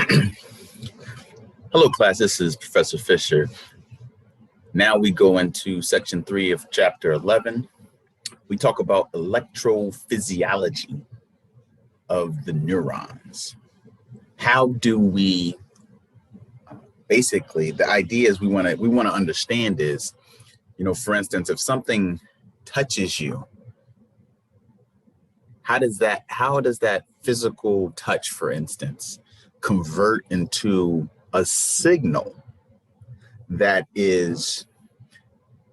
Hello, class. This is Professor Fisher. Now we go into section 3 of chapter 11. We talk about electrophysiology of the neurons. How do we, basically, the idea is we want to understand is, for instance, if something touches you, how does that physical touch, for instance, convert into a signal that is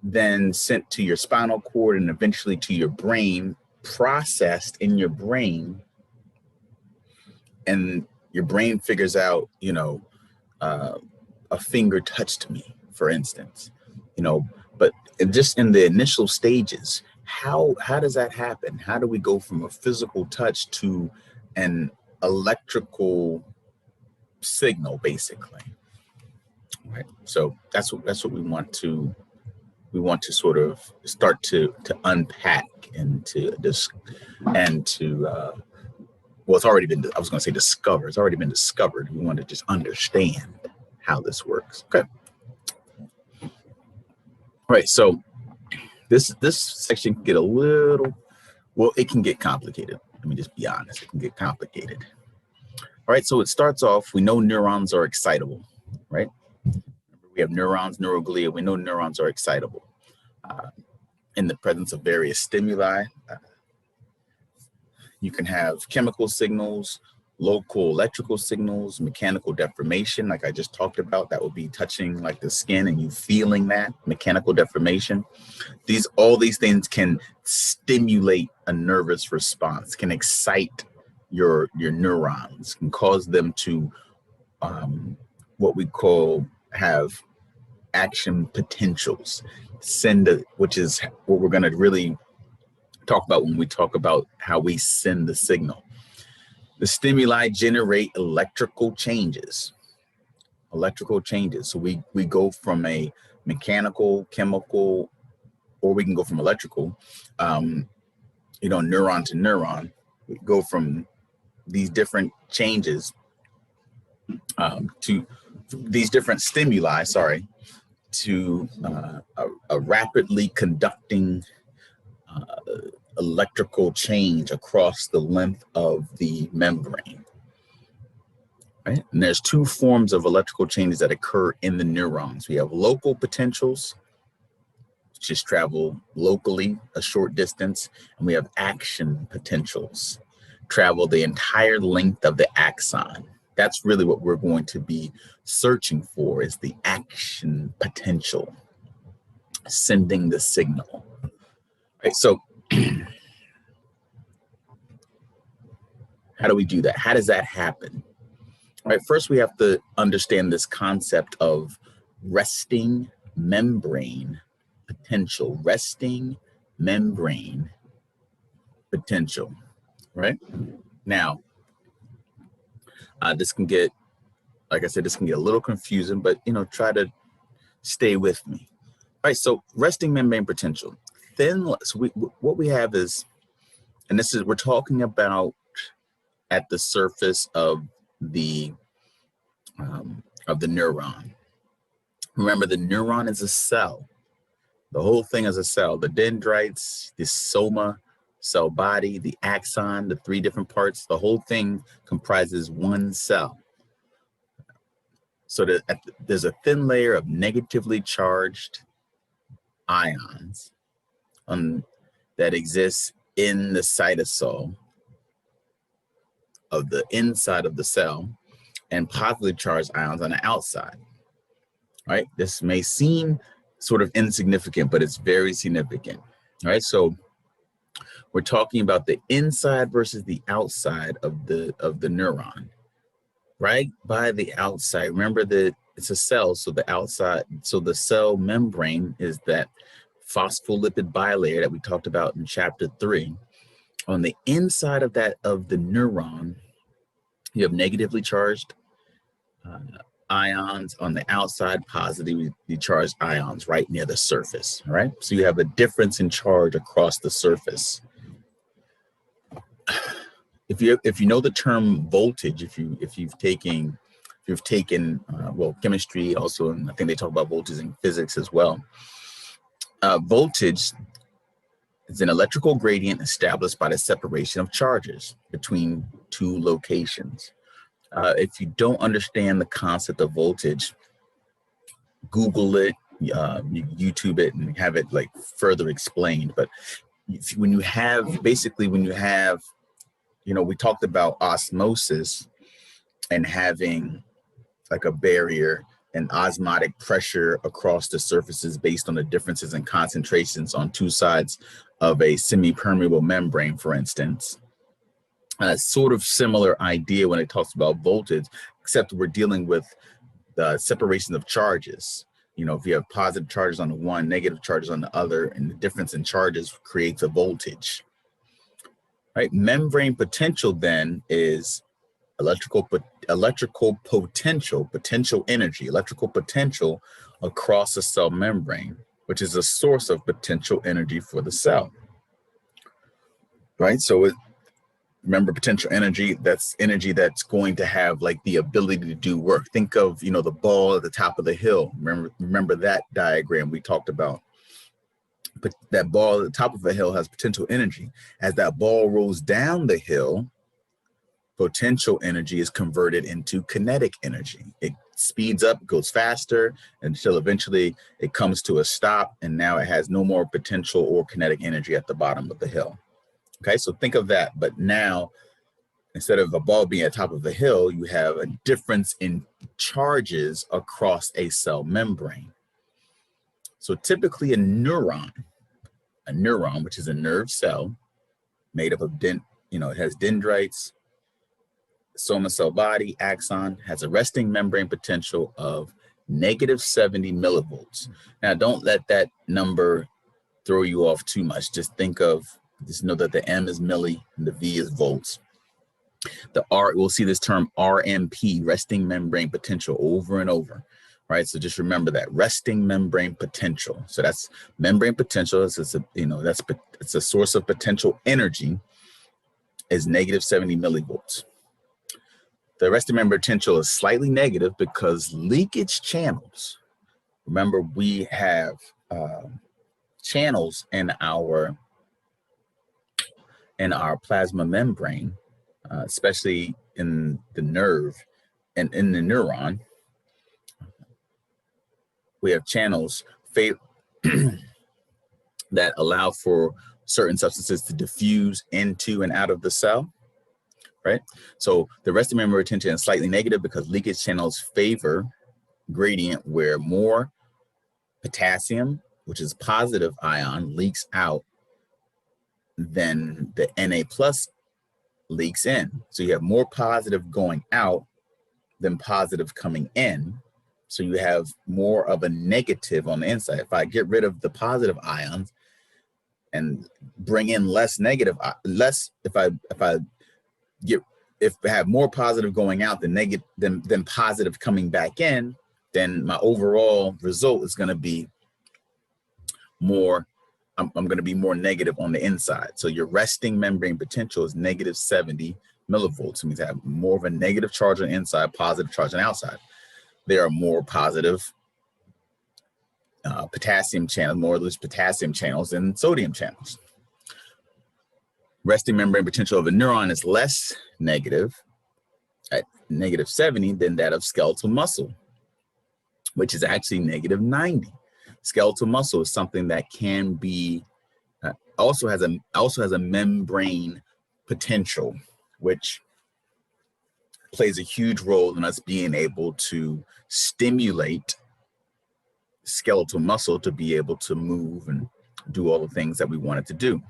then sent to your spinal cord and eventually to your brain, processed in your brain, and your brain figures out, a finger touched me, for instance, but just in the initial stages, how does that happen? How do we go from a physical touch to an electrical signal, basically? Right. So that's what we want to sort of start to unpack and well, it's already been, I was going to say discover. It's already been discovered. We want to just understand how this works. Okay. All right. So this section can get a little, well, it can get complicated. Let me just be honest. It can get complicated. All right. So it starts off, we know neurons are excitable, right? We have neurons, neuroglia. We know neurons are excitable in the presence of various stimuli. You can have chemical signals, local electrical signals, mechanical deformation, like I just talked about. That would be touching like the skin and you feeling that mechanical deformation. All these things can stimulate a nervous response, can excite your neurons, can cause them to what we call have action potentials, which is what we're going to really talk about when we talk about how we send the signal. The stimuli generate electrical changes. So we go from a mechanical, chemical, or we can go from electrical, neuron to neuron. We go from these different changes to these different stimuli, to a rapidly conducting electrical change across the length of the membrane, right? And there's two forms of electrical changes that occur in the neurons. We have local potentials, which just travel locally a short distance, and we have action potentials, travel the entire length of the axon. That's really what we're going to be searching for, is the action potential, sending the signal. Right, so how do we do that? How does that happen? All right, first we have to understand this concept of resting membrane potential. Resting membrane potential, right? Now, this can get, like I said, this can get a little confusing, but try to stay with me. All right, so resting membrane potential. What we have is, and we're talking about at the surface of the neuron. Remember, the neuron is a cell. The whole thing is a cell. The dendrites, the soma, cell body, the axon, the three different parts, the whole thing comprises one cell. So there's a thin layer of negatively charged ions that exists in the cytosol of the inside of the cell, and positively charged ions on the outside. Right? This may seem sort of insignificant, but it's very significant. All right, so we're talking about the inside versus the outside of the neuron. Right by the outside, remember that it's a cell, so the outside, so the cell membrane is that phospholipid bilayer that we talked about in chapter 3. On the inside of the neuron, you have negatively charged ions. On the outside, positively charged ions right near the surface. All right, so you have a difference in charge across the surface. If you know the term voltage, if you've taken you've taken, well, chemistry also, and I think they talk about voltage in physics as well. Voltage is an electrical gradient established by the separation of charges between two locations. If you don't understand the concept of voltage, Google it, YouTube it, and have it like further explained. But when you have, basically, when you have, we talked about osmosis and having like a barrier and osmotic pressure across the surfaces based on the differences in concentrations on two sides of a semi-permeable membrane, for instance. Sort of similar idea when it talks about voltage, except we're dealing with the separation of charges. If you have positive charges on the one, negative charges on the other, and the difference in charges creates a voltage. Right? Membrane potential then is electrical potential energy, electrical potential across the cell membrane, which is a source of potential energy for the cell. Right? So remember, potential energy, that's energy that's going to have like the ability to do work. Think of, the ball at the top of the hill. Remember that diagram we talked about. But that ball at the top of a hill has potential energy. As that ball rolls down the hill, potential energy is converted into kinetic energy. It speeds up, goes faster, until eventually it comes to a stop, and now it has no more potential or kinetic energy at the bottom of the hill. Okay, so think of that. But now, instead of a ball being at the top of the hill, you have a difference in charges across a cell membrane. So typically a neuron, which is a nerve cell made up of, it has dendrites, soma cell body, axon, has a resting membrane potential of -70 millivolts. Now, don't let that number throw you off too much. Just know that the M is milli and the V is volts. The R, we'll see this term RMP, resting membrane potential, over and over, right? So just remember that, resting membrane potential. So that's membrane potential. It's a source of potential energy, is -70 millivolts. The resting membrane potential is slightly negative because leakage channels. Remember, we have channels in our plasma membrane, especially in the nerve and in the neuron. We have channels that allow for certain substances to diffuse into and out of the cell, right? So the resting membrane potential is slightly negative because leakage channels favor gradient where more potassium, which is positive ion, leaks out than the Na plus leaks in. So you have more positive going out than positive coming in. So you have more of a negative on the inside. If I get rid of the positive ions and bring in less negative, if I have more positive going out than positive coming back in, then my overall result is going to be more. I'm going to be more negative on the inside. So your resting membrane potential is -70 millivolts. It means I have more of a negative charge on the inside, positive charge on the outside. There are more positive potassium channels, more loose potassium channels than sodium channels. Resting membrane potential of a neuron is less negative, at -70, than that of skeletal muscle, which is actually -90. Skeletal muscle is something that can be also has a membrane potential, which plays a huge role in us being able to stimulate skeletal muscle to be able to move and do all the things that we want it to do.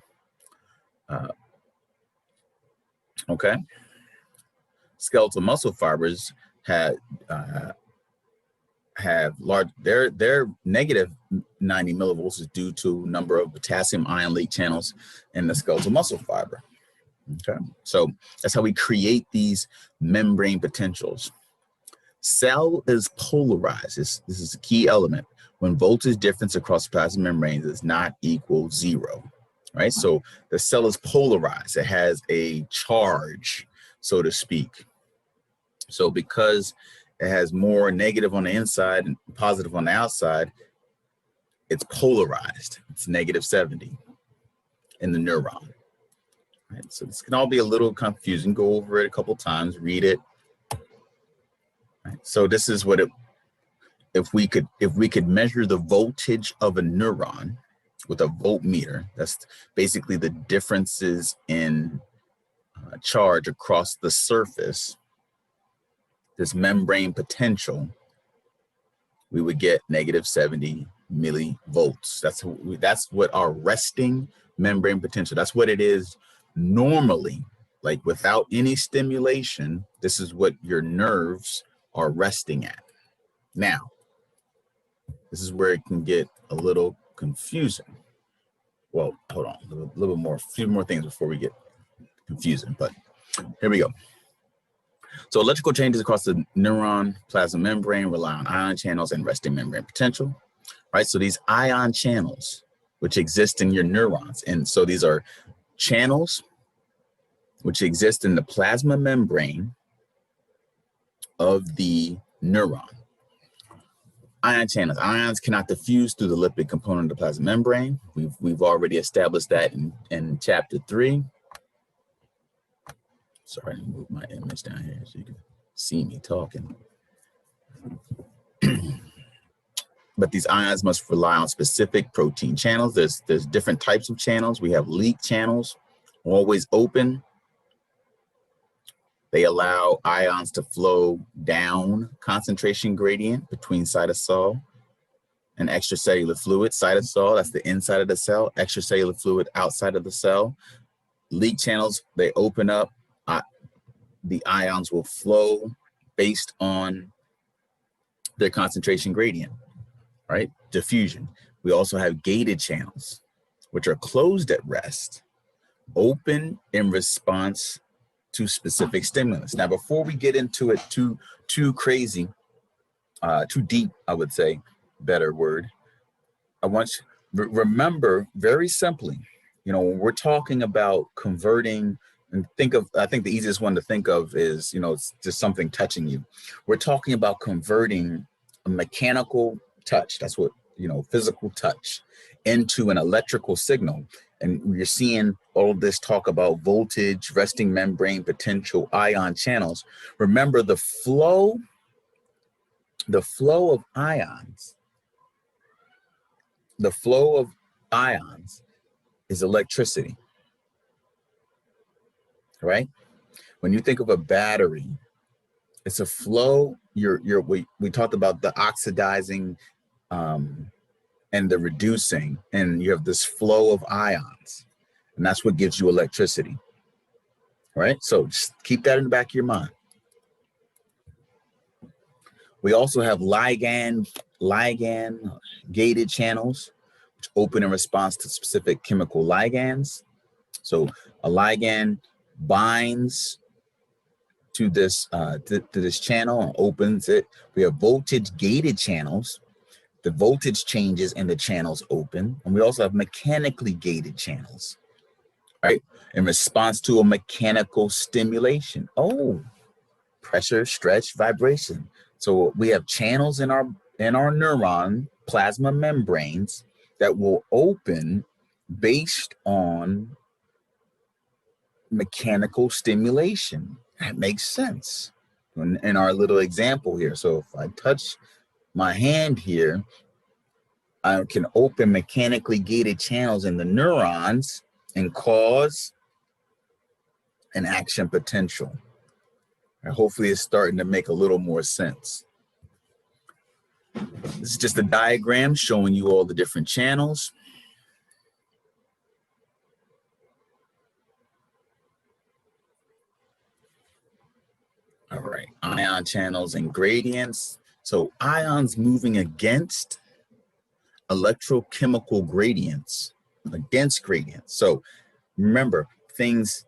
Okay. Skeletal muscle fibers have large, their -90 millivolts is due to number of potassium ion leak channels in the skeletal muscle fiber. Okay, so that's how we create these membrane potentials. Cell is polarized. This is a key element. When voltage difference across plasma membranes does not equal 0, right? So the cell is polarized. It has a charge, so to speak. So because it has more negative on the inside and positive on the outside, it's polarized. It's -70 in the neuron. Right? So this can all be a little confusing. Go over it a couple times, read it. Right? So this is what it, if we could measure the voltage of a neuron with a voltmeter, that's basically the differences in charge across the surface, this membrane potential, we would get -70 millivolts. That's what our resting membrane potential, that's what it is normally, like without any stimulation. This is what your nerves are resting at. Now, this is where it can get a little confusing. Well, hold on, a little more, a few more things before we get confusing, but here we go. So electrical changes across the neuron plasma membrane rely on ion channels and resting membrane potential, right? So these ion channels, which exist in your neurons, and so these are channels which exist in the plasma membrane of the neuron. Ion channels. Ions cannot diffuse through the lipid component of the plasma membrane. We've already established that in chapter 3. Sorry, I moved my image down here so you can see me talking. But these ions must rely on specific protein channels. There's different types of channels. We have leak channels, always open. They allow ions to flow down concentration gradient between cytosol and extracellular fluid. Cytosol, that's the inside of the cell. Extracellular fluid, outside of the cell. Leak channels, they open up. The ions will flow based on their concentration gradient, right? Diffusion. We also have gated channels, which are closed at rest, open in response to specific stimulus. Now, before we get into it too crazy, too deep, I would say, better word, I want you remember very simply, when we're talking about converting, and I think the easiest one to think of is, it's just something touching you. We're talking about converting a mechanical touch, that's what, physical touch, into an electrical signal. And you're seeing all of this talk about voltage, resting membrane potential, ion channels. Remember, the flow of ions, is electricity, right? When you think of a battery, it's a flow. We talked about the oxidizing and the reducing, and you have this flow of ions, and that's what gives you electricity, right? So just keep that in the back of your mind. We also have ligand gated channels, which open in response to specific chemical ligands. So a ligand binds to this channel and opens it. We have voltage gated channels. The voltage changes and the channels open. And we also have mechanically gated channels, right? In response to a mechanical stimulation. Oh, pressure, stretch, vibration. So we have channels in our neuron plasma membranes that will open based on mechanical stimulation. That makes sense in our little example here. So if I touch my hand here, I can open mechanically gated channels in the neurons and cause an action potential. And hopefully it's starting to make a little more sense. This is just a diagram showing you all the different channels. All right, ion channels and gradients. So ions moving against electrochemical gradients, against gradients. So remember, things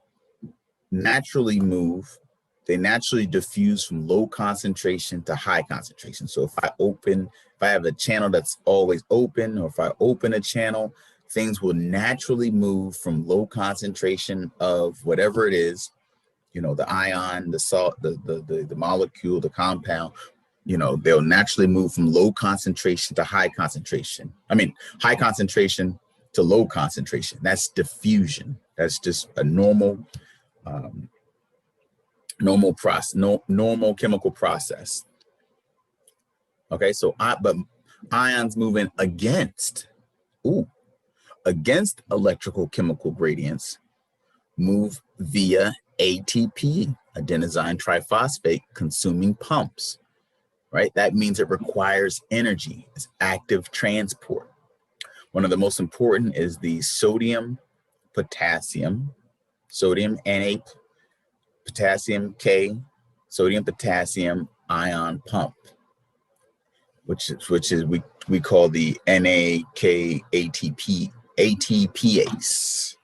naturally move. They naturally diffuse from low concentration to high concentration. So if I have a channel that's always open, or if I open a channel, things will naturally move from low concentration of whatever it is, the ion, the salt, the molecule, the compound, they'll naturally move from low concentration to high concentration. High concentration to low concentration. That's diffusion. That's just a normal process, normal chemical process. Okay, but ions moving against electrical chemical gradients move via ATP, adenosine triphosphate consuming pumps, right? That means it requires energy. It's active transport. One of the most important is the sodium Na, potassium K, sodium potassium ion pump, which is we call the NAK ATPase.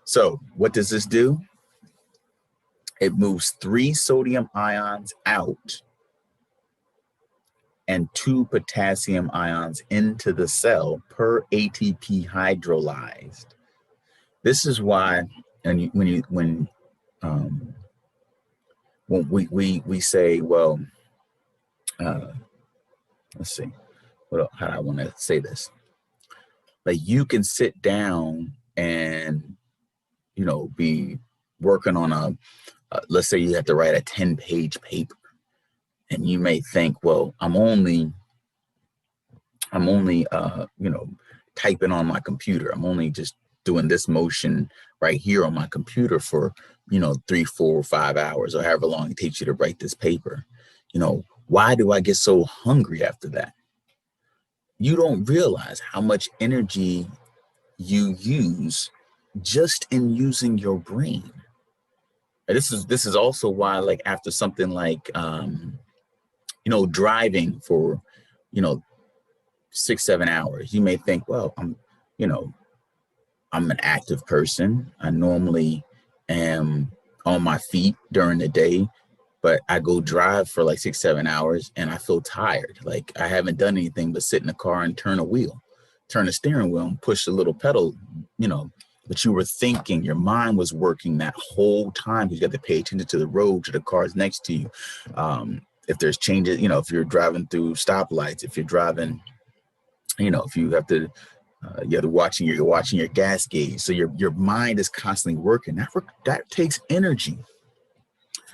So what does this do? It moves 3 sodium ions out and 2 potassium ions into the cell per ATP hydrolyzed. This is why, and when we say, well, let's see, how do I want to say this? Like, you can sit down and be working on let's say you have to write a 10-page paper, and you may think, well, I'm only typing on my computer. I'm only just doing this motion right here on my computer for 3, 4, 5 hours, or however long it takes you to write this paper. Why do I get so hungry after that? You don't realize how much energy you use just in using your brain. And this is also why, like, after something like driving for 6, 7 hours, you may think, well, I'm an active person. I normally am on my feet during the day, but I go drive for like 6, 7 hours and I feel tired. Like, I haven't done anything but sit in the car and turn a steering wheel and push a little pedal, but you were thinking, your mind was working that whole time. You got to pay attention to the road, to the cars next to you. If there's changes, if you're driving through stoplights, if you're driving, if you have to, you're watching your gas gauge. So your mind is constantly working. That takes energy.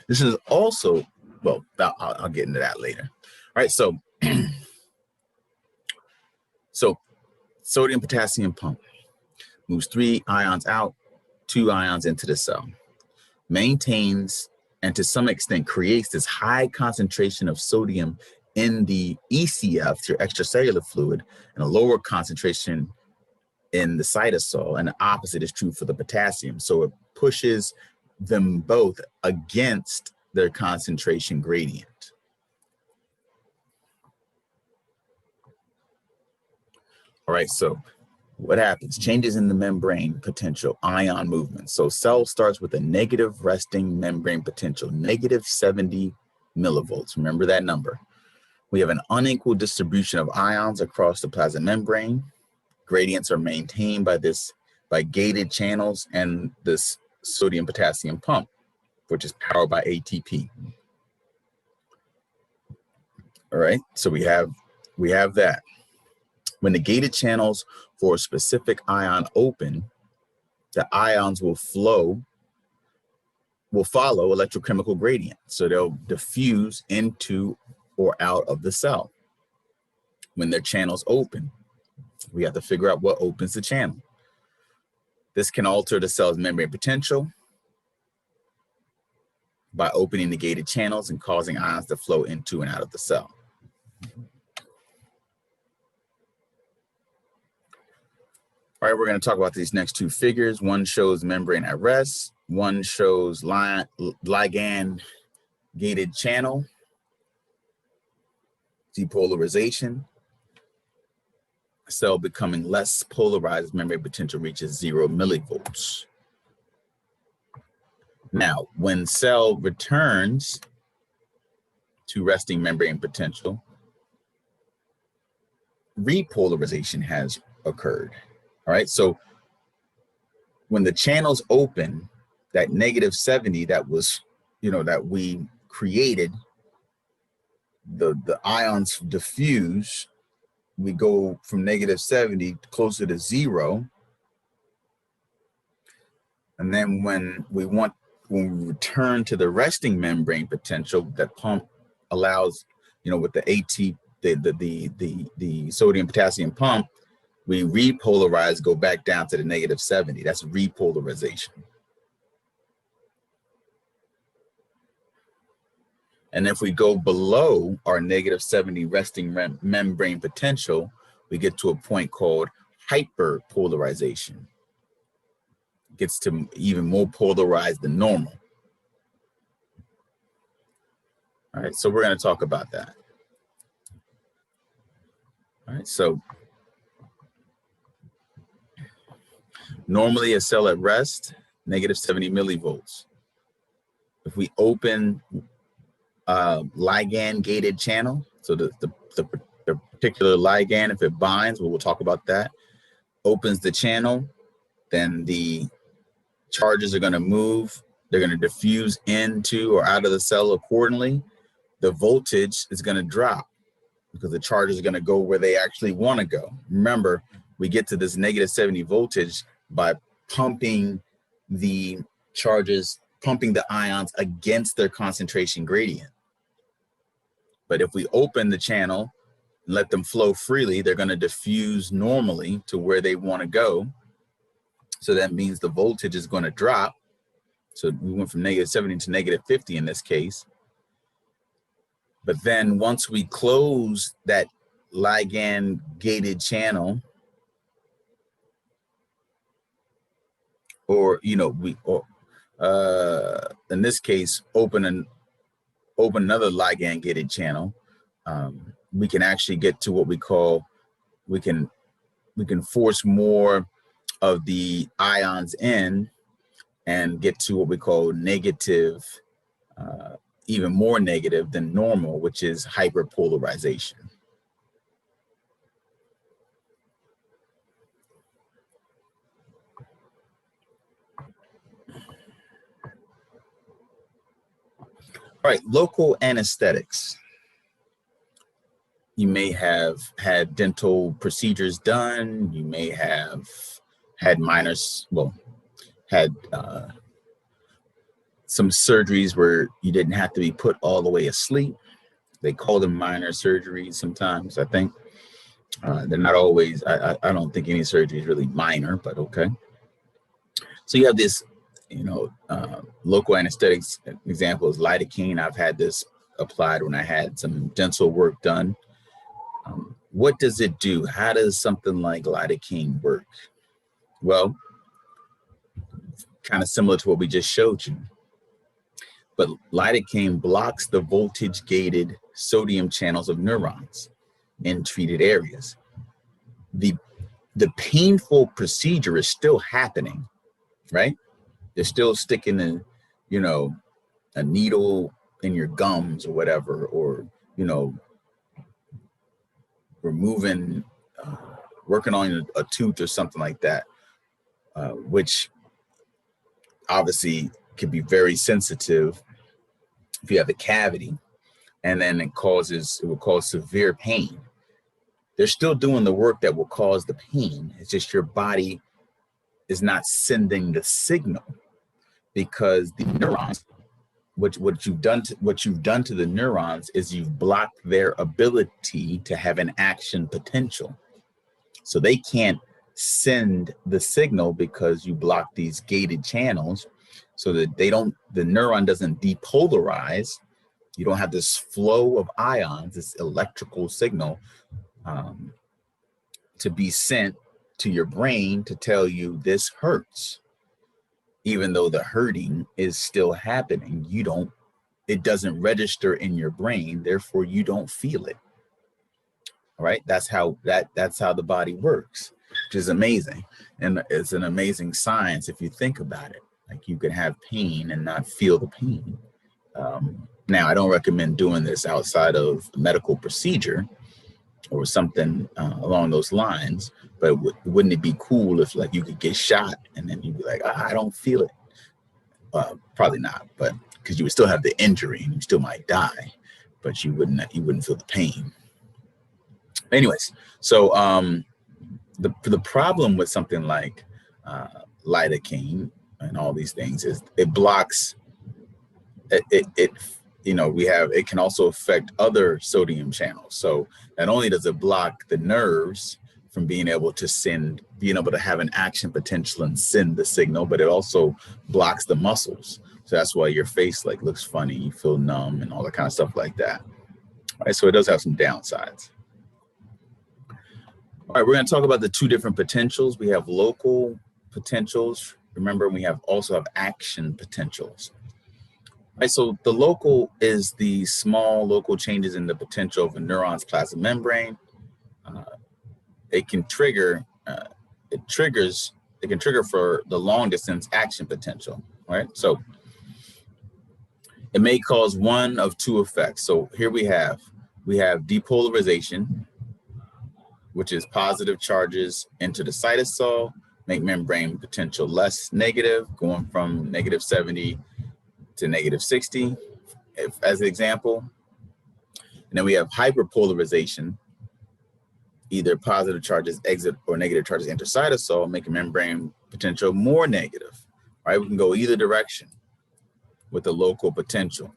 This is also, well, I'll get into that later. All right, so sodium potassium pump moves 3 ions out, 2 ions into the cell, maintains and to some extent creates this high concentration of sodium in the ECF, through extracellular fluid, and a lower concentration in the cytosol, and the opposite is true for the potassium. So it pushes them both against their concentration gradient. All right, so what happens? Changes in the membrane potential, ion movement. So cell starts with a negative resting membrane potential, negative 70 millivolts. Remember that number. We have an unequal distribution of ions across the plasma membrane. Gradients are maintained by gated channels and this sodium potassium pump, which is powered by ATP. All right, so we have that. When the gated channels for a specific ion open, the ions will follow electrochemical gradient. So they'll diffuse into or out of the cell. When their channels open, we have to figure out what opens the channel. This can alter the cell's membrane potential by opening the gated channels and causing ions to flow into and out of the cell. All right, we're going to talk about these next 2 figures. One shows membrane at rest. One shows ligand gated channel depolarization. Cell becoming less polarized, membrane potential reaches 0 millivolts. Now, when cell returns to resting membrane potential, repolarization has occurred. All right, so when the channels open, that negative 70 that was, that we created the ions diffuse, we go from -70 closer to 0. And then when we return to the resting membrane potential, that pump allows, with the the sodium potassium pump, we repolarize, go back down to the -70. That's repolarization. And if we go below our -70 resting membrane potential, we get to a point called hyperpolarization. It gets to even more polarized than normal. All right, so we're going to talk about that. All right, so normally a cell at rest, -70 millivolts. If we open ligand gated channel, so the particular ligand, if it binds, we'll talk about that, opens the channel, then the charges are going to move, they're going to diffuse into or out of the cell accordingly. The voltage is going to drop because the charges are going to go where they actually want to go. Remember, we get to this -70 voltage by pumping the charges, pumping the ions against their concentration gradient. But if we open the channel and let them flow freely, they're going to diffuse normally to where they want to go. So that means the voltage is going to drop. So we went from -70 to -50 in this case. But then once we close that ligand gated channel, or in this case, open another ligand gated channel, we can actually get to what we call, we can force more of the ions in and get to what we call negative, even more negative than normal, which is hyperpolarization. All right, local anesthetics. You may have had dental procedures done. You may have had had some surgeries where you didn't have to be put all the way asleep. They call them minor surgeries sometimes, I think. They're not always, I don't think any surgery is really minor, but okay. So you have this, local anesthetics. Example is lidocaine. I've had this applied when I had some dental work done. What does it do? How does something like lidocaine work? Well, kind of similar to what we just showed you. But lidocaine blocks the voltage-gated sodium channels of neurons in treated areas. The painful procedure is still happening, right? They're still sticking a needle in your gums or whatever, or, removing, working on a tooth or something like that, which obviously could be very sensitive if you have a cavity, and then it will cause severe pain. They're still doing the work that will cause the pain. It's just your body is not sending the signal, because the neurons, what you've done to the neurons is you've blocked their ability to have an action potential. So they can't send the signal because you block these gated channels, so that the neuron doesn't depolarize. You don't have this flow of ions, this electrical signal, to be sent to your brain to tell you this hurts. Even though the hurting is still happening, it doesn't register in your brain, therefore you don't feel it. All right, that's how the body works, which is amazing. And it's an amazing science if you think about it. Like, you can have pain and not feel the pain. Now, I don't recommend doing this outside of medical procedure or something along those lines, but wouldn't it be cool if, like, you could get shot and then you'd be like, I don't feel it? Probably not, but because you would still have the injury and you still might die. but you wouldn't feel the pain. Anyways, so the problem with something like lidocaine and all these things is it blocks it it can also affect other sodium channels. So not only does it block the nerves from being able to have an action potential and send the signal, but it also blocks the muscles. So that's why your face like looks funny, you feel numb and all that kind of stuff like that. All right, so it does have some downsides. All right, we're going to talk about the two different potentials. We have local potentials. Remember, we also have action potentials. All right, so the local is the small local changes in the potential of a neuron's plasma membrane. It can trigger for the long distance action potential. Right, so it may cause one of two effects. So here we have depolarization, which is positive charges into the cytosol, make membrane potential less negative, going from -70 to -60, as an example. And then we have hyperpolarization, either positive charges exit or negative charges enter cytosol, making membrane potential more negative. Right, we can go either direction with the local potential.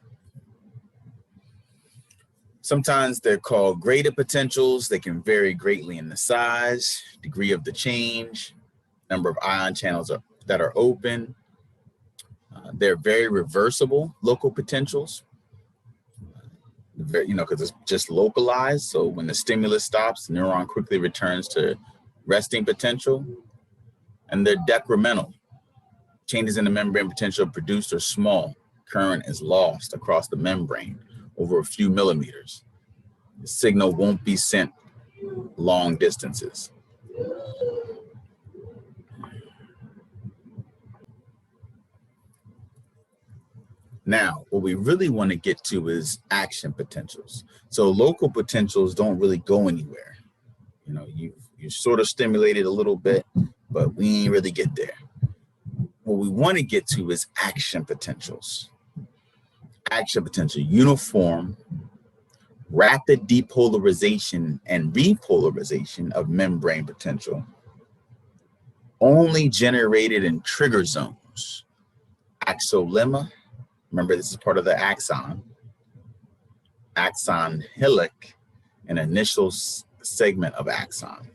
Sometimes they're called graded potentials. They can vary greatly in the size, degree of the change, number of ion channels that are open. They're very reversible local potentials, because it's just localized. So when the stimulus stops, the neuron quickly returns to resting potential. And they're decremental. Changes in the membrane potential produced are small. Current is lost across the membrane over a few millimeters. The signal won't be sent long distances. Now, what we really want to get to is action potentials. So local potentials don't really go anywhere. You sort of stimulated a little bit, but we ain't really get there. What we want to get to is action potentials. Action potential, uniform, rapid depolarization and repolarization of membrane potential, only generated in trigger zones. Axolemma, remember this is part of the axon hillock, an initial segment of axon.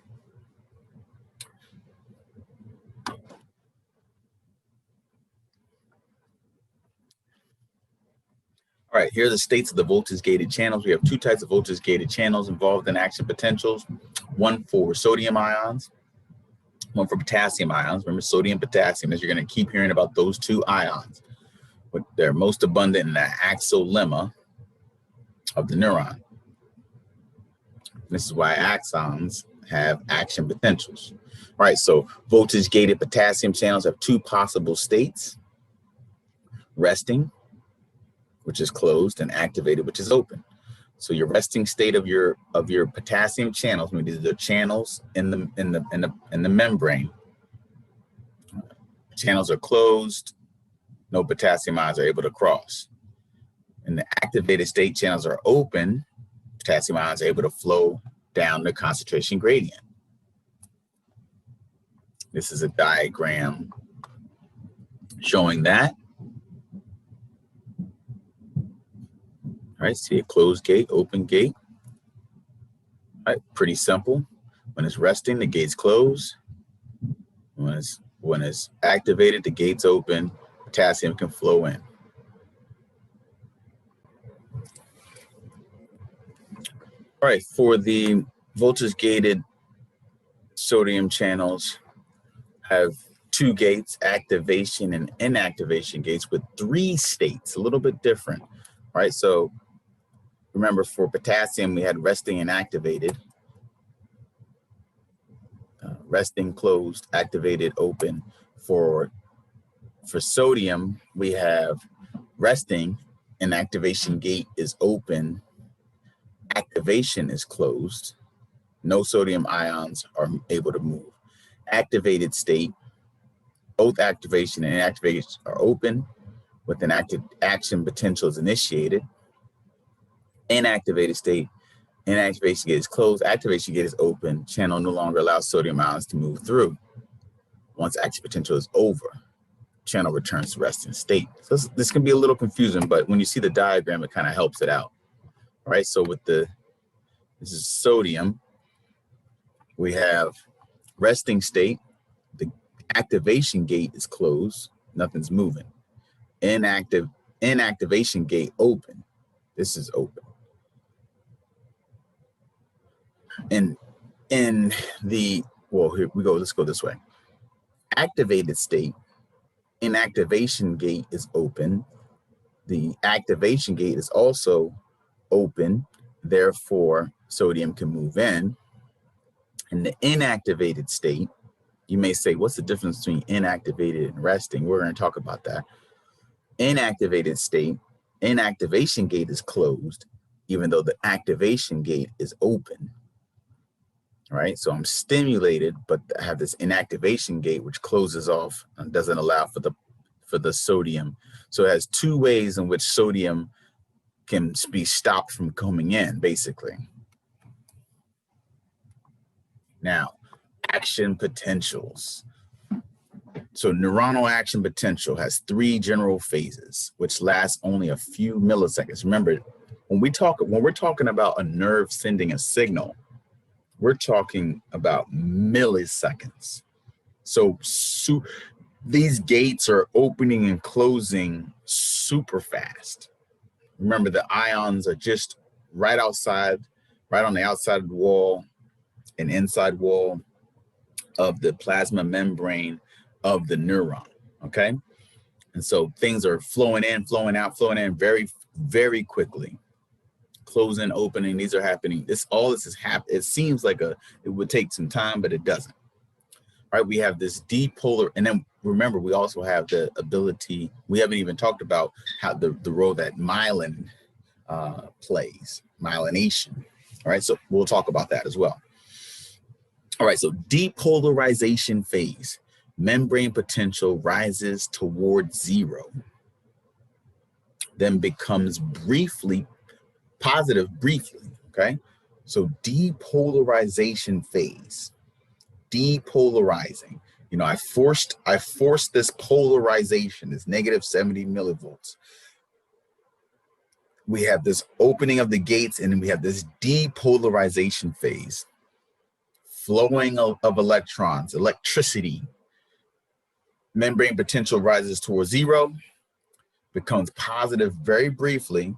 All right, here are the states of the voltage-gated channels. We have two types of voltage-gated channels involved in action potentials. One for sodium ions, one for potassium ions. Remember, sodium, potassium, as you're going to keep hearing about those two ions. But they're most abundant in the axolemma of the neuron. This is why axons have action potentials. All right, so voltage-gated potassium channels have two possible states: resting, which is closed, and activated, which is open. So your resting state of your potassium channels, I mean, these are the channels in the membrane. Channels are closed, no potassium ions are able to cross. In the activated state, channels are open, potassium ions are able to flow down the concentration gradient. This is a diagram showing that. All right, see a closed gate, open gate. All right, pretty simple. When it's resting, the gate's closed. When it's activated, the gate's open, potassium can flow in. All right, for the voltage-gated sodium channels have two gates, activation and inactivation gates with three states, a little bit different. All right, so remember for potassium, we had resting and activated. Resting, closed, activated, open. For sodium, we have resting, and activation gate is open. Activation is closed. No sodium ions are able to move. Activated state, both activation and inactivation are open with an active action potential is initiated. Inactivated state, inactivation gate is closed, activation gate is open, channel no longer allows sodium ions to move through. Once active potential is over, channel returns to resting state. So this can be a little confusing, but when you see the diagram, it kind of helps it out. All right, so with this is sodium, we have resting state, the activation gate is closed, nothing's moving. Inactivation gate open, this is open. And in the, well, here we go, let's go this way. Activated state, inactivation gate is open. The activation gate is also open, therefore sodium can move in. In the inactivated state, you may say, what's the difference between inactivated and resting? We're going to talk about that. Inactivated state, inactivation gate is closed, even though the activation gate is open. Right, so I'm stimulated, but I have this inactivation gate which closes off and doesn't allow for the sodium. So it has two ways in which sodium can be stopped from coming in, basically. Now, action potentials. So neuronal action potential has three general phases, which last only a few milliseconds. Remember, when we're talking about a nerve sending a signal, we're talking about milliseconds. So these gates are opening and closing super fast. Remember, the ions are just right outside, right on the outside of the wall and inside wall of the plasma membrane of the neuron, okay? And so things are flowing in, flowing out, flowing in very, very quickly. Closing, opening, these are happening. All this is happening. It seems like it would take some time, but it doesn't. All right, we have this dipolar, and then remember, we also have the ability, we haven't even talked about how the role that myelin plays, myelination. All right, so we'll talk about that as well. All right, so depolarization phase, membrane potential rises towards zero, then becomes briefly positive briefly, okay? So depolarization phase, depolarizing. You know, I forced this polarization, this negative 70 millivolts. We have this opening of the gates, and then we have this depolarization phase, flowing of electrons, electricity. Membrane potential rises towards zero, becomes positive very briefly.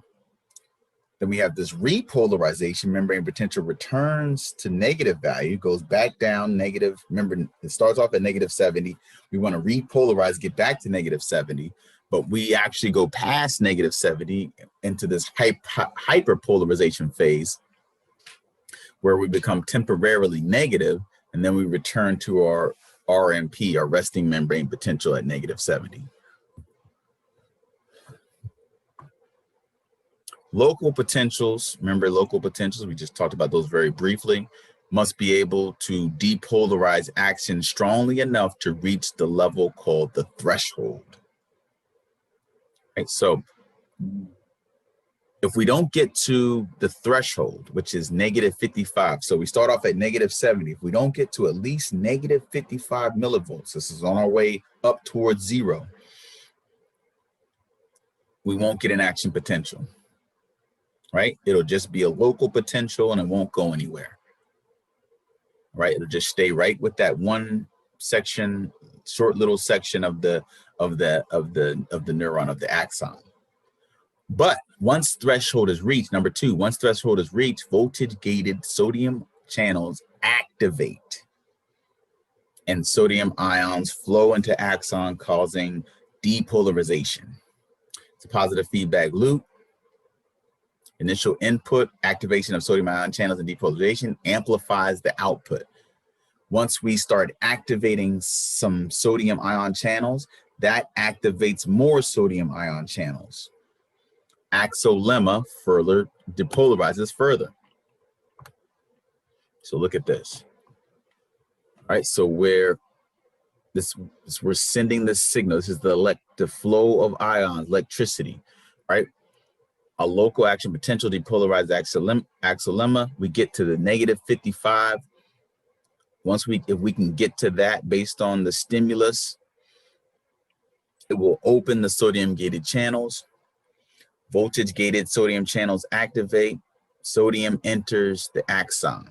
Then we have this repolarization, membrane potential returns to negative value, goes back down negative. Remember, it starts off at negative 70. We want to repolarize, get back to negative 70, but we actually go past negative 70 into this hyperpolarization phase where we become temporarily negative, and then we return to our RMP, our resting membrane potential at negative 70. Local potentials, remember local potentials, we just talked about those very briefly, must be able to depolarize action strongly enough to reach the level called the threshold. Right, so if we don't get to the threshold, which is negative 55, so we start off at negative 70, if we don't get to at least negative 55 millivolts, this is on our way up towards zero, we won't get an action potential. Right? It'll just be a local potential and it won't go anywhere. Right? It'll just stay right with that one section, short little section of the neuron, of the axon. But once threshold is reached, number two, once threshold is reached, voltage gated sodium channels activate and sodium ions flow into axon, causing depolarization. It's a positive feedback loop. Initial input, activation of sodium ion channels and depolarization amplifies the output. Once we start activating some sodium ion channels, that activates more sodium ion channels. Axolemma further depolarizes further. So look at this. All right, so we're sending this signal. This is the flow of ions, electricity, right? a local action potential depolarized axial lemma. We get to the -55. If we can get to that based on the stimulus, it will open the sodium gated channels. Voltage gated sodium channels activate. Sodium enters the axon,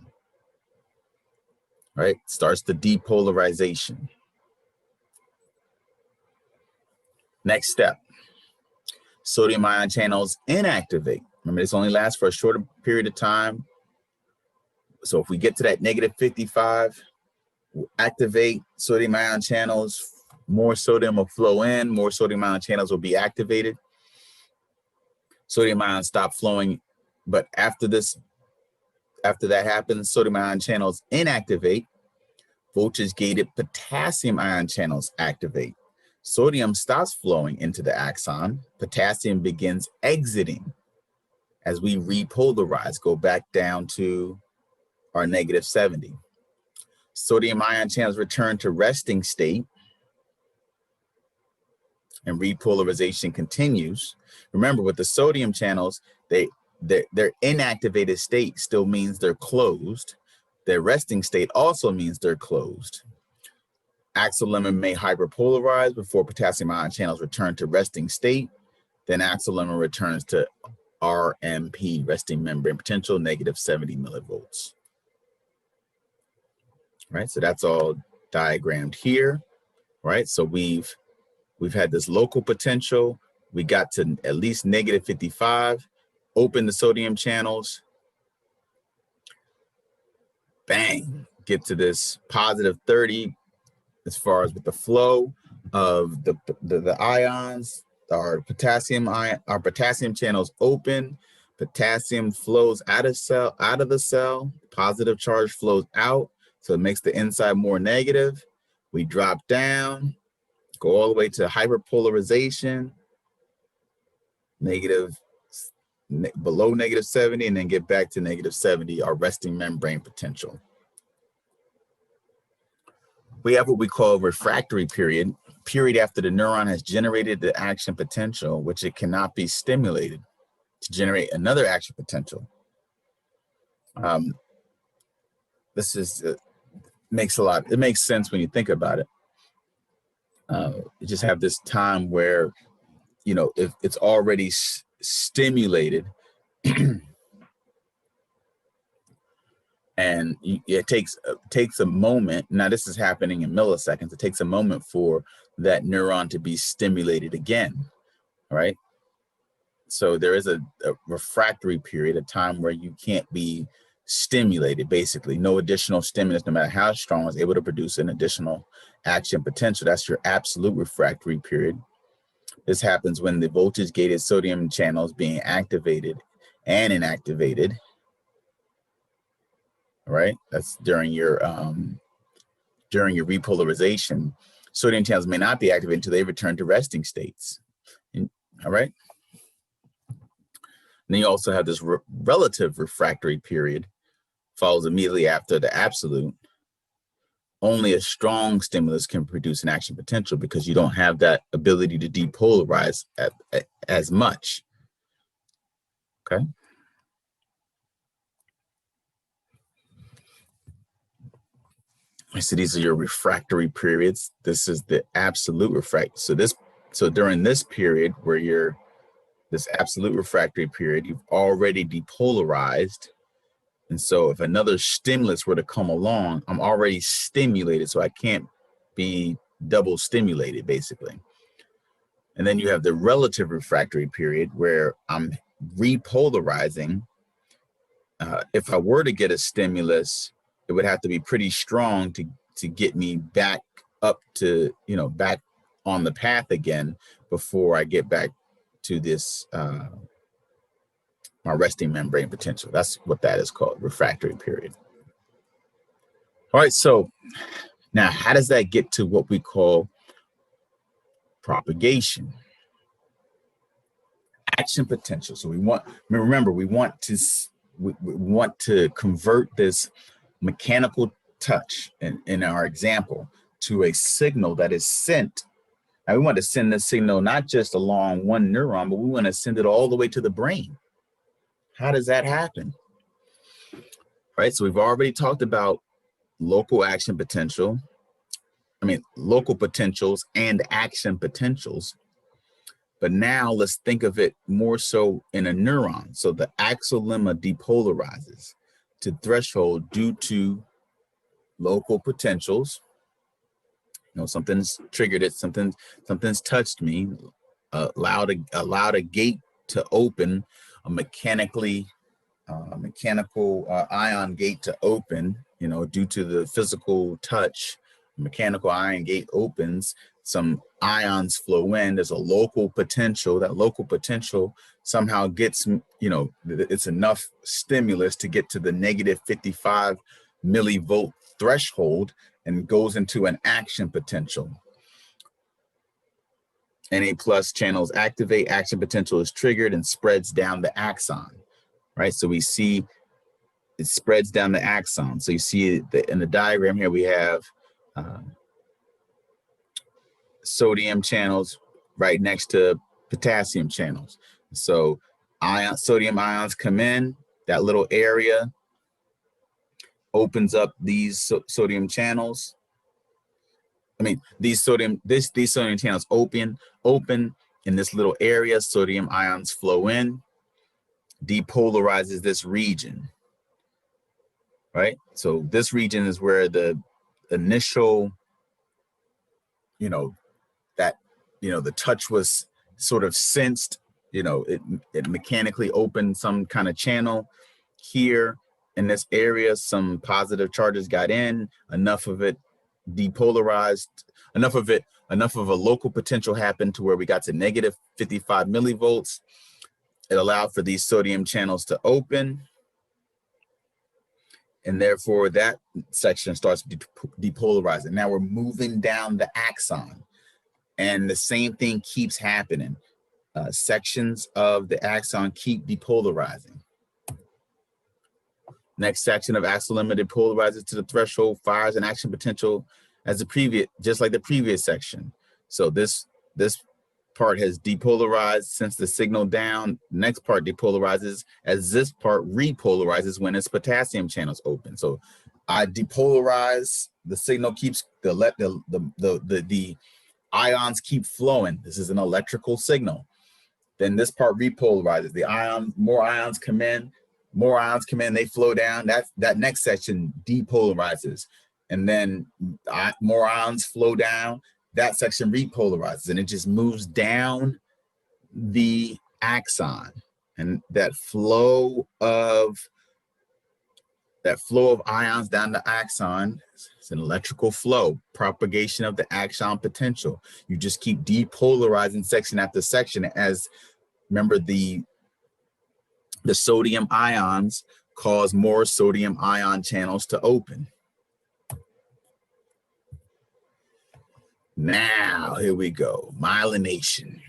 right? Starts the depolarization. Next step, sodium ion channels inactivate. Remember, this only lasts for a shorter period of time. So if we get to that -55, we'll activate sodium ion channels, more sodium will flow in, more sodium ion channels will be activated. Sodium ions stop flowing, but after that happens, sodium ion channels inactivate. Voltage gated potassium ion channels activate. Sodium stops flowing into the axon. Potassium begins exiting as we repolarize, go back down to our -70. Sodium ion channels return to resting state and repolarization continues. Remember, with the sodium channels, their inactivated state still means they're closed. Their resting state also means they're closed. Axial lemma may hyperpolarize before potassium ion channels return to resting state. Then axial lemma returns to RMP, resting membrane potential, -70 millivolts. Right, so that's all diagrammed here. Right, so we've had this local potential. We got to at least -55, open the sodium channels, bang, get to this +30 as far as with the flow of the ions. Our potassium channels open, potassium flows out of the cell, positive charge flows out, so it makes the inside more negative. We drop down, go all the way to hyperpolarization, below -70, and then get back to -70, our resting membrane potential. We have what we call refractory period after the neuron has generated the action potential, which it cannot be stimulated to generate another action potential. This is it makes sense when you think about it. You just have this time where, if it's already stimulated, and it takes a moment. Now this is happening in milliseconds. It takes a moment for that neuron to be stimulated again, right? So there is a refractory period, a time where you can't be stimulated, basically. No additional stimulus, no matter how strong, is able to produce an additional action potential. That's your absolute refractory period. This happens when the voltage gated sodium channels being activated and inactivated. Right, that's during your repolarization. Sodium channels may not be activated until they return to resting states. All right. And then you also have this relative refractory period, follows immediately after the absolute. Only a strong stimulus can produce an action potential because you don't have that ability to depolarize as much. Okay. So these are your refractory periods. This is the absolute refractory. So during this period where this absolute refractory period, you've already depolarized. And so if another stimulus were to come along, I'm already stimulated, so I can't be double stimulated, basically. And then you have the relative refractory period where I'm repolarizing. If I were to get a stimulus, it would have to be pretty strong to get me back up to, back on the path again before I get back to this, my resting membrane potential. That's what that is called, refractory period. All right, so now how does that get to what we call propagation? Action potential. So we want to convert this mechanical touch in our example to a signal that is sent And we want to send this signal not just along one neuron, but we want to send it all the way to the brain. How does that happen? Right, so we've already talked about local action potential. Local potentials and action potentials. But now let's think of it more so in a neuron. So the axonal lemma depolarizes to threshold due to local potentials. Something's triggered it, something's touched me, allowed a gate to open, a mechanical ion gate to open, due to the physical touch. Mechanical ion gate opens, some ions flow in, there's a local potential. That local potential somehow gets, it's enough stimulus to get to the negative 55 millivolt threshold and goes into an action potential. Na plus channels activate, action potential is triggered and spreads down the axon, right? So we see it spreads down the axon. So you see in the diagram here, we have sodium channels right next to potassium channels. So sodium ions come in, that little area opens up these sodium channels. These sodium channels open in this little area, sodium ions flow in, depolarizes this region, right? So this region is where the initial, the touch was sort of sensed, it mechanically opened some kind of channel here in this area. Some positive charges got in, enough of it depolarized, enough of a local potential happened to where we got to negative 55 millivolts. It allowed for these sodium channels to open, and therefore that section starts depolarizing. Now we're moving down the axon, and the same thing keeps happening. Sections of the axon keep depolarizing. Next section of axonal lemma depolarizes to the threshold, fires an action potential as just like the previous section. So this part has depolarized since the signal down. Next part depolarizes as this part repolarizes when its potassium channels open. So I depolarize, the signal keeps the ions keep flowing. This is an electrical signal. Then this part repolarizes. More ions come in, they flow down. That next section depolarizes. And then more ions flow down, that section repolarizes, and it just moves down the axon. And that flow of ions down the axon is an electrical flow, propagation of the axon potential. You just keep depolarizing section after section as, remember, the sodium ions cause more sodium ion channels to open. Now, here we go, myelination.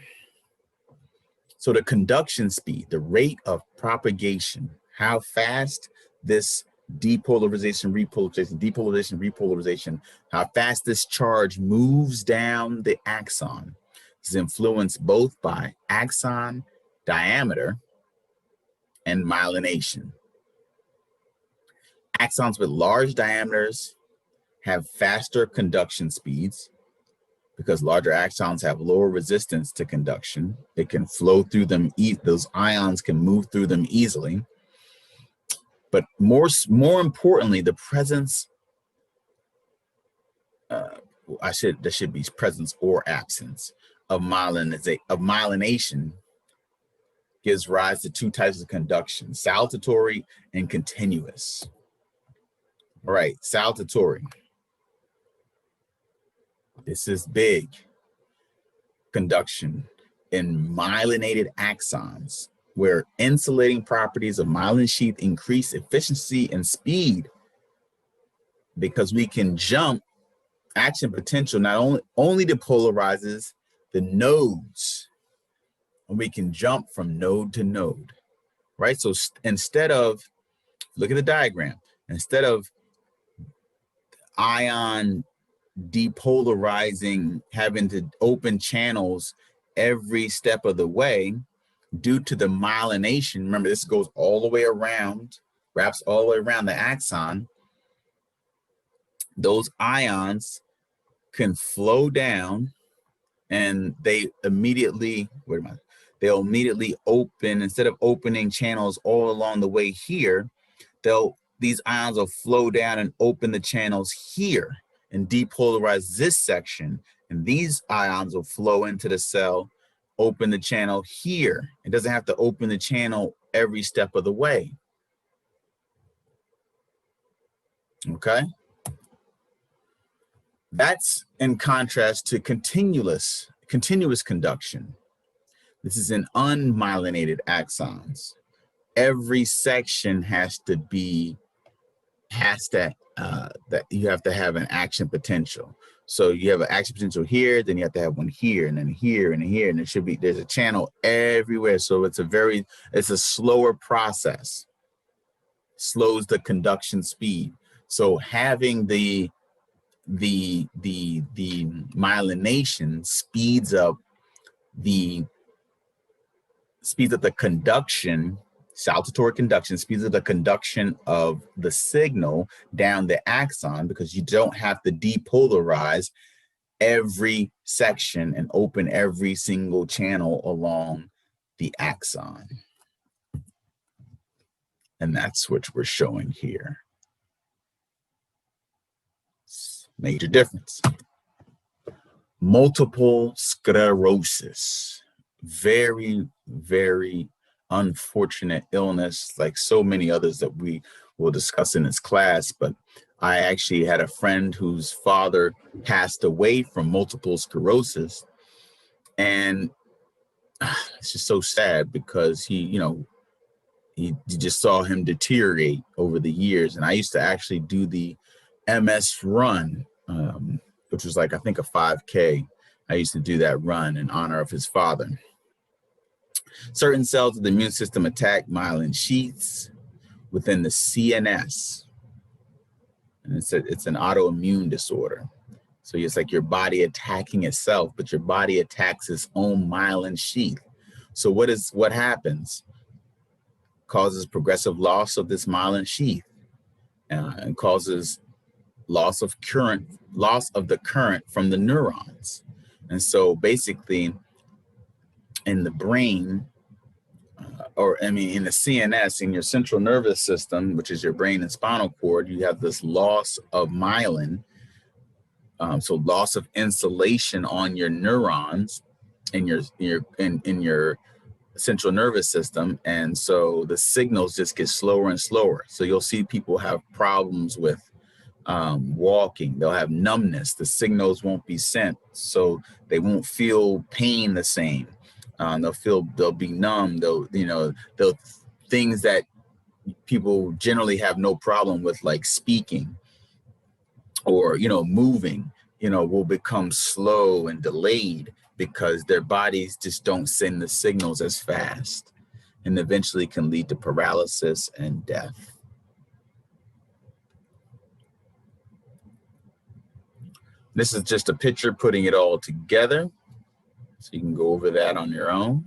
So the conduction speed, the rate of propagation, how fast this repolarization, how fast this charge moves down the axon is influenced both by axon diameter and myelination. Axons with large diameters have faster conduction speeds because larger axons have lower resistance to conduction. It can flow through them, those ions can move through them easily. But more importantly, the presence, there should be presence or absence of myelination gives rise to two types of conduction, saltatory and continuous. All right, saltatory. This is big. Conduction in myelinated axons, where insulating properties of myelin sheath increase efficiency and speed because we can jump. Action potential not only depolarizes the nodes, and we can jump from node to node, right? So instead of, look at the diagram, instead of ion depolarizing, having to open channels every step of the way due to the myelination. Remember, this goes all the way around, wraps all the way around the axon. Those ions can flow down, and they immediately, they'll immediately open, instead of opening channels all along the way here, these ions will flow down and open the channels here and depolarize this section. And these ions will flow into the cell, open the channel here. It doesn't have to open the channel every step of the way. Okay? That's in contrast to continuous conduction. This is in unmyelinated axons. Every section has to that you have to have an action potential. So you have an action potential here, then you have to have one here, and then here, and here, and there's a channel everywhere. So it's a slower process, slows the conduction speed. So having the myelination speeds up the conduction. Saltatory conduction speeds up the conduction of the signal down the axon, because you don't have to depolarize every section and open every single channel along the axon. And that's what we're showing here. Major difference. Multiple sclerosis. Very, very unfortunate illness, like so many others that we will discuss in this class. But I actually had a friend whose father passed away from multiple sclerosis, and it's just so sad because he just saw him deteriorate over the years. And I used to actually do the MS run, which was like, I think, a 5K. I used to do that run in honor of his father. Certain cells of the immune system attack myelin sheaths within the CNS. And it's an autoimmune disorder. So it's like your body attacking itself, but your body attacks its own myelin sheath. So what happens? Causes progressive loss of this myelin sheath, and causes loss of the current from the neurons. And so basically in the brain, in the CNS, in your central nervous system, which is your brain and spinal cord, you have this loss of myelin. So loss of insulation on your neurons in your central nervous system. And so the signals just get slower and slower. So you'll see people have problems with walking. They'll have numbness. The signals won't be sent, so they won't feel pain the same. They'll be numb. They'll things that people generally have no problem with, like speaking or moving, will become slow and delayed because their bodies just don't send the signals as fast, and eventually can lead to paralysis and death. This is just a picture putting it all together, so you can go over that on your own.